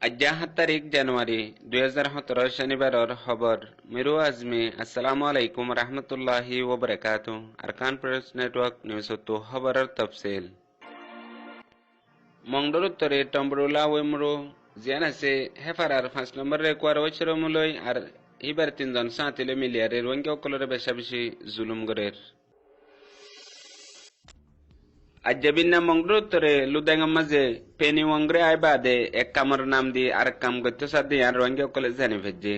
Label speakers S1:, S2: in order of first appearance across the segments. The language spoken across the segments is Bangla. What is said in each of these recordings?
S1: আজ 7 তারিখ জানুয়ারি 2017 শনিবারের খবর মিরু আজমি আসসালামু আলাইকুম রহমতুল্লাহি ওয়া বারাকাতু আরকান প্রেস নেটওয়ার্ক নিউজ তো খবরের তফসিল মংডোর উত্তরে টম্বরুলা ওয়েমরু জিয়ান আছে হেফারার 5 নম্বর রেকোয়ার ওইচরমুলই আর এবার তিনজন সাঁতিলে মিলিয়ারে রোহিঙ্গা কলরে বেশা বেশি জুলুম গরের আজ্জাবিন্না মংডোর উত্তরে লুদাঙ্গা মাঝে পেনি ওয়াংরে আই বাদে এক কামর নাম দি আর কাম করতে সাথে আর রোহিঙ্গা কলেজ জানি ভেজে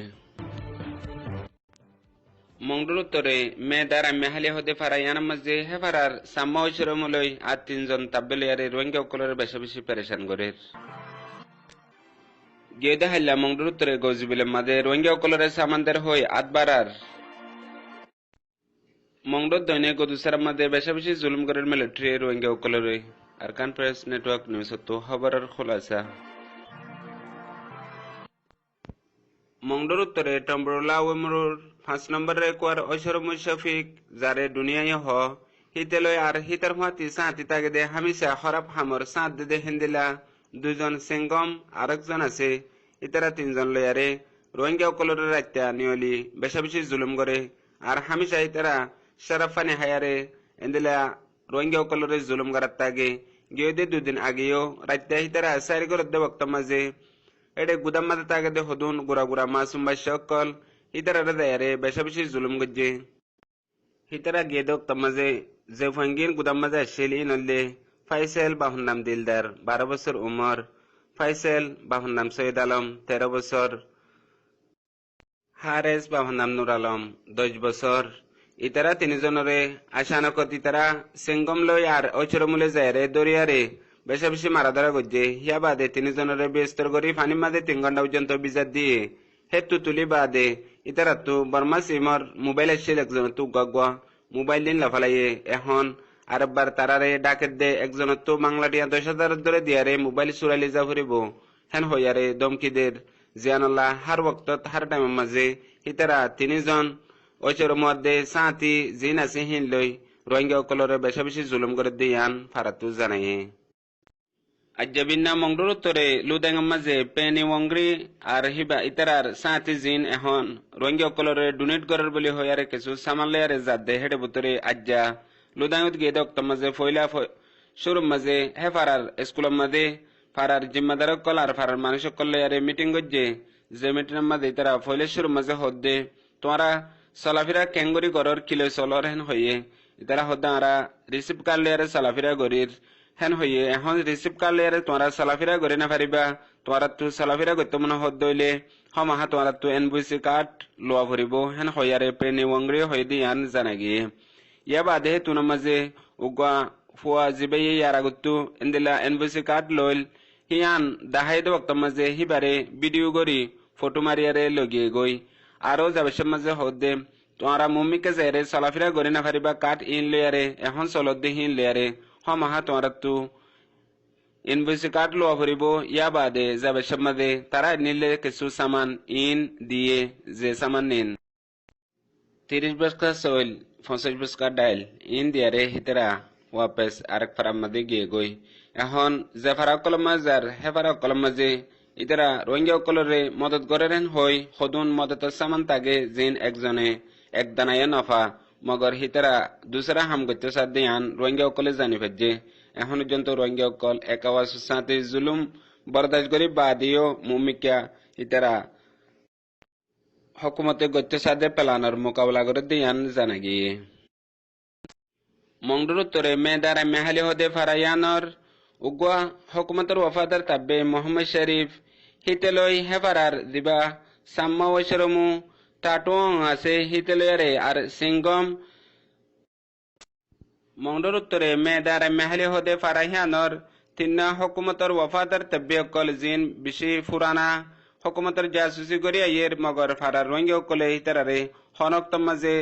S1: মংডোর উত্তরে মেদার মেহালি হতে ফারাইয়ান মাঝে হেফারার সাম্মা ওইচরমুলই আর তিনজন তাব্বেলিয়ারে রোহিঙ্গা কলরে বেশা বেশি পেরেশান গরের গেদে হাইলা মংডোর উত্তরে গজবিলে মাঝে রোহিঙ্গা কলরে সামানদের হই আটবারার মংডোর দৈনিক গদুসার মাঝে বেশা বেশি জুলুম করের মিলিটারি রোহিঙ্গা কলরে আরকান প্রেস নেটওয়ার্ক নিউজ তো খবরের খোলাসা মংডোর উত্তরে টম্বরুলা ওয়েমরুর 5 নম্বর রেকোয়ার ঐশ্বর মুশফিক যারে দুনিয়ায় হ হিতেলয় আর হিতার হাতি সাঁতি তাগে দে হামিশা খরাব হামর সাঁত দে হিন্দিলা দুজন সিঙ্গম আরেকজন আছে ইতারা তিনজন লয়ারে রোহিঙ্গা কলরে রাত্যা নিয়লি বেশা বেশি জুলুম করে আর হামিশা ইতারা শরাফানি হায়ারে এন্দিলা রোহিঙ্গা কলরে জুলুম করার তাগে গিয়ে দে দুদিন আগেও রাত্যা ইতারা সারি করে দে বক্ত মাঝে এডে গুদাম মাঝে তাগে দে হদুন গুড়া গুড়া মাসুম বা সকল ইতারা দেয়ারে বেশা বেশি জুলুম গজ্জে হিতারা গিয়ে দে বক্ত মাঝে যে ফাঙ্গিন গুদাম মাঝে আসছিল ইনলে ফাইসেল বাহুর নাম দিলদার 12 বছর উমর ফাইসেল বাহুর নাম সৈয়দ আলম 13 বছর হারেস বাহুর নাম নুর আলম 10 বছর ইতারা তিনজনরে আশানকত ইতারা সিঙ্গম লই আর ঐচরমূলে যায়রে দরিয়ারে বেশা বেশি মারা ধরা গজ্জে হিয়া বাদে তিনজনরে বেস্তর করি ফানি মাঝে 3 ঘন্টা পর্যন্ত বিজাত দিয়ে হেতু তুলি বাদে ইতারা তো বর্মা সিমর মোবাইল আসছিল একজন তু গগা মোবাইল দিন লাফালাইয়ে এখন আরেকবার তারারে ডাকের দে একজন তো বাংলাটিয়া 10,000 ধরে দিয়ারে মোবাইল চুরাইলে যা ফুরিব হেন হইয়ারে দমকিদের জিয়ানুল্লাহ হার বক্তত হার টাইমের মাঝে ইতারা তিনজন ওইচর মধ্যে সাঁতি জিন আছে হিন লই রোহিঙ্গা কলরে বেশা বেশি জুলুম করে দিয়ান ফারাতু জানাইয়ে আজ্জাবিন্না মংডোর উত্তরে লুদাঙ্গা মাঝে পেনি ওয়াংরি আর হিবা ইতারার সাঁতি জিন এখন রোহিঙ্গা কলরে ডোনেট করার বলে হইয়ারে কিছু সামান লেয়ারে জাত দে হেডে বুতরে আজ্জা লুদাঙ্গত গিয়ে দক্ত মাঝে ফয়লা শুরু মাঝে হে ফারার স্কুলের মাঝে ফারার জিম্মাদার কল আর ফারার মানুষ কল লেয়ারে মিটিং গজ্জে যে মিটিংয়ের মাঝে তারা ফয়লা শুরু মাঝে হদ্দে তোমরা চলাফেরা কেঙ্গুরি গরর কিলো চলর হেন হইয়ে ইতারা হদ্দা আরা রিসিভ কার লেয়ারে চলাফেরা গরির হেন হইয়ে এখন রিসিভ কার লেয়ারে তোমরা চলাফেরা গড়ি না পারিবা তোমরা তো চলাফেরা করতে মনে হদ্দ হইলে হমাহা তোমরা তো এনবিসি কার্ড লোয়া ভরিব হেন হইয়ারে পেনি ওয়াংরি হয়ে দিয়ান জানা গিয়ে ইয়া বাদে তুনা মাঝে উগা ফুয়া জিবে ইয়ারাগুত্তু এন্দিলা এনবিসি কার্ড লইল হিয়ান দাহাই দে বক্ত মাঝে হিবারে ভিডিও গড়ি ফটো মারিয়ারে লগিয়ে গই আরো যাবে মাঝে হদ্দে তোমরা মুমিকে যাইরে চলাফেরা গড়ি না পারিবা কার্ড ইন লেয়ারে এখন চলত দে হিন লেয়ারে হমাহা তোমরা তো এনবিসি কার্ড লোয়া ভরিব ইয়া বাদে যাবে মাঝে তারা নিলে কিছু সামান ইন দিয়ে যে সামান নিন 30 বস্তা চল 50 বস্তা ডাইল ইন দিয়ারে হিতেরা ওয়াপেস আরেক ফারাম মাঝে গিয়ে গই এখন যে ফারা কলম মাজার হে ফারা কলম মাঝে ইতারা রোহিঙ্গা কলরে মদত করেন হই হদুন মদত সামান তাগে জিন একজনে এক দানায় নফা মগর হিতেরা দুসরা হাম করতে সাথে আন রোহিঙ্গা কলে জানি ফেজে এখন পর্যন্ত রোহিঙ্গা কল একাওয়াজ সাথে জুলুম বরদাস্ত করি বাদিও মুমিকা ইতারা হকুমতে গত্য সাথে পেলানোর মোকাবেলা করে দিয়ান জানা গিয়ে মংডুর উত্তরে মেদারা মেহালি হদে ফারাইয়ানর উগুয়া হকুমতের ওয়াফাদার তাব্বে মোহাম্মদ শরীফ হিতেলই হেফারার দিবা সাম্মা ওইশরমু টাটুং আছে হিতেলয়ারে আর সিঙ্গম মংডুর উত্তরে মেদারা মেহালি হদে ফারাইয়ানর তিন্না হকুমতের ওয়াফাদার তাব্বে কল জিন বেশি ফুরানা হকুমতের জাসুসি করিয়া ইয়ের মগর ফারার রোহিঙ্গা কলে হিতারারে হনক্ত মাঝে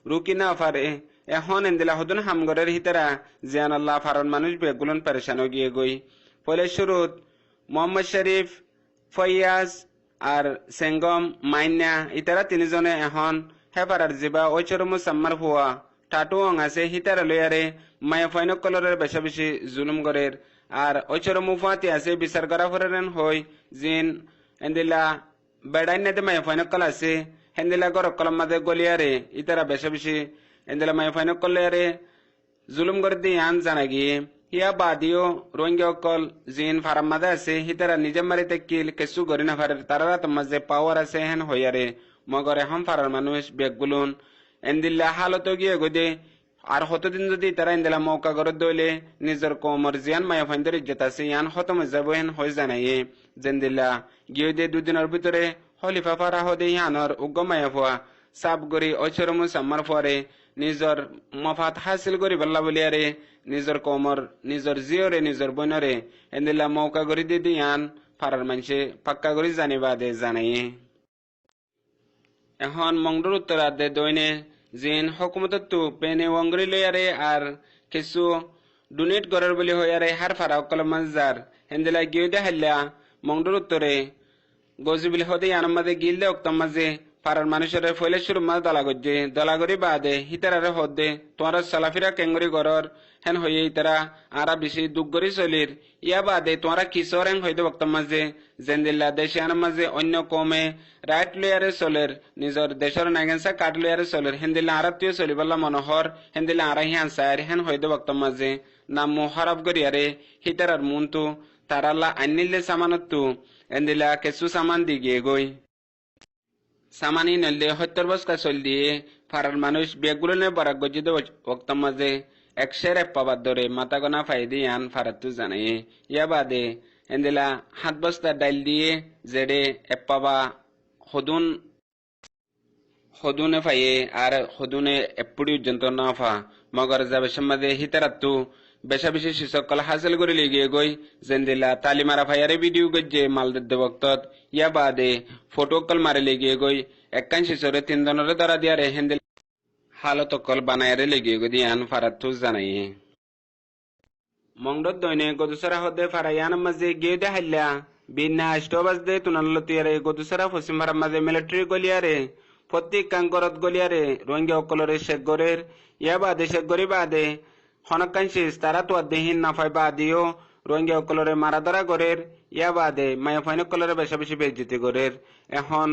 S1: রুকিনা ফারে এখন এন্দিলা হদুন হামগরের হিতারা জিয়ান আল্লাহ ফারান মানুষ বেগুলন পেরেশান গিয়ে গই ফলে শুরুত মোহাম্মদ শরীফ ফয়াজ আর সেঙ্গম মাইন্যা ইতারা তিনজনে এখন হেফারার জিবা ওইচরমু সাম্মার ফুয়া টাটু অং আছে হিতারা লয়ারে মায়া ফাইনক কলরের বেশা বেশি জুলুম গরের আর ওচর মুফাতি আছে বিচার করা ফরেন হই জিন এন্দিলা বেড়াই নেতে মাই ফাইনকল আছে হেন্দিলা গরক কলম মাঝে গলিয়ারে ইতারা বেশা বেশি এন্দিলা মাই ফাইনকলে জুলুম করে দিয়ে আন জানা গিয়ে হিয়া বাদিও রোহিঙ্গা অকল জিন ফারাম মাঝে আছে হিতারা নিজে মারিতে কিল কেসু গরি না ফারে তারা তোমার যে পাওয়ার আছে হেন হইয়ারে মগরে হাম ফারার মানুষ বেগুলুন এন্দিল্লা হালত গিয়ে গদে আর হতদিন যদি তারা ইন্দিলা মৌকা করে দইলে নিজের কমর জিয়ান মায়া ফাইন্দের ইজ্জত আছে ইয়ান খতম যাব হেন হয়ে জানাইয়ে জেন্দিল্লা গিয়ে দে দুদিনের ভিতরে হলিফা ফারা হদে ইয়ানর উগ্র মায়া ফুয়া সাপ গরি অচরমু সাম্মার পরে নিজর মফাত হাসিল করি বল্লা বলিয়ারে নিজর কমর নিজর জিয়রে নিজর বইনরে এন্দিল্লা মৌকা গরি দি ইয়ান ফারার মানুষে পাক্কা গরি জানিবা দে জানাইয়ে এখন মংডুর উত্তরার্ধে দৈনে জিন হকুমতত্তু পেনে ওয়াঙ্গরি লইয়ারে আর কিছু ডোনেট করার বলি হইয়ারে হার ফারা অকল মজার হেন্দিলা গিয়ে দে হাল্লা মংডুর উত্তরে গজিবিল হদে আনমাদে গিলদে অক্তম মাঝে ফারার মানুষের ফলে শুরু মাছ দলাগজে দলাগরি বাদে হিতারে হদে তোমার সালাফিরা কেঙ্গরি গরর হেন হইয়ে ইতারা আরা বেশি দুগরি চলির ইয়া বাদে তোমারা কিশোর হেন হইতে অক্তম মাঝে জেন্দিল্লা দেশে আনার মাঝে অন্য কমে রাইট লয়ারে চলের নিজের দেশের নাইগেন্সা কাট লয়ারে চলের হেন্দিল্লা আরাত্তীয় চলিবাল্লা মনোহর হেন্দিল্লা আরা হিয়ান সায়ার হেন হইতে অক্তম মাঝে নাম মোহারাব গরিয়ারে হিতারার মুনতু তারাল্লা আনিলে সামানত্তু এন্দিলা কেসু সামান দি গিয়ে গই সামানি নললে 70 বছর চল দিয়ে ফারার মানুষ বেগুলো বরাক গজিদ ওক্তম মাঝে একশের এপ্পাবাদ ধরে মাথা গোনা ফাই দিয়ে আন ফারাতু জানাই ইয়া বাদে এন্দিলা 7 বস্তা ডাইল দিয়ে জেডে এপ্পাবা হদুনে ফাইয়ে আর হদুনে এপুড়ি উজ্জন্ত না ফা মগর যাবে সম্মাদে হিতারাত্তু বেশা বেশি শিশকল হাসিল করে লেগে গই জেন্দিলা তালিমারা ফাইয়ারে ভিডিও গজ্জে মালদের দেবক্তত ইয়া বাদে ফটোকল মারে লেগে গই একখান শিশরে 3 জনের দ্বারা দিয়ারে হেন্দিল হালতকল বানায়ারে লেগে গই দিয়ান ফারাতু জানাই মংডত দইনে গদুসরা হদে ফারায়ান মাঝে গিয়ে দে হাল্লা বিনা স্টোবাজ দে তুনালতিয়ারে গদুসরা পশ্চিম ভারত মাঝে মিলিটারি গলিয়ারে প্রত্যেক কাঙ্গরত গলিয়ারে রোহিঙ্গা অকলরে শেখ গরের ইয়া বাদে শেখ গরি বাদে হনকানশিস তারা তো দেহীন নাফাই বাদিও রোহিঙ্গা অকলরে মারাদারা গরের ইয়া বাদে মায়া ফাইন অকলরে বেশা বেশি বেজ্জিতি গরের এখন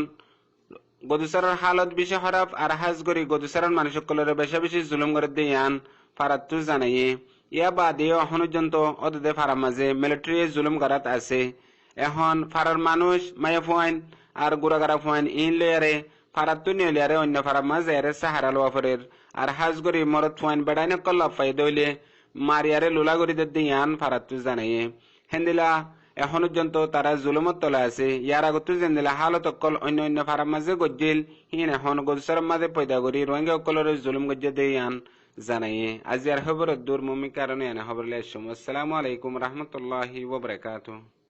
S1: গদুসরার হালত বেশি খারাপ আর হাজ গরি গদুসরার মানুষ অকলরে বেশা বেশি জুলুম করে দিয়ান ফারাতু জানাইয়ে ইয়া বাদেও এখন পর্যন্ত অদে ফারার মাঝে মিলিটারি জুলুম করাত আছে এখন ফারার মানুষ মায়া ফাইন আর গুড়াগারা ফাইন ইন লেয়ারে ফারাতু নিয়ে লেয়ারে অন্য ফারার মাঝে সাহারা লোয়া ফরের আর হাজ গরি মরত ফাইন বেড়াইনে কল্লা ফাই দইলে মারিয়ারে লুলা গরি দিয়ান ফারাতু জানাইয়ে হেন্দিলা এখন পর্যন্ত তারা জুলুমত তলা আছে ইয়ার আগত জেন্দিলা হালত অকল অন্য অন্য ফারার মাঝে গজ্জিল হিন এখন গজসর মাঝে পয়দা করি রোহিঙ্গা অকলের জুলুম গজ্জে দিয়ান জানাইয়ে আজি আর খবর দূর মমি কারণে এনে খবর লে আসসালামু আলাইকুম রহমতুল্লাহি ওয়া বারাকাতুহু।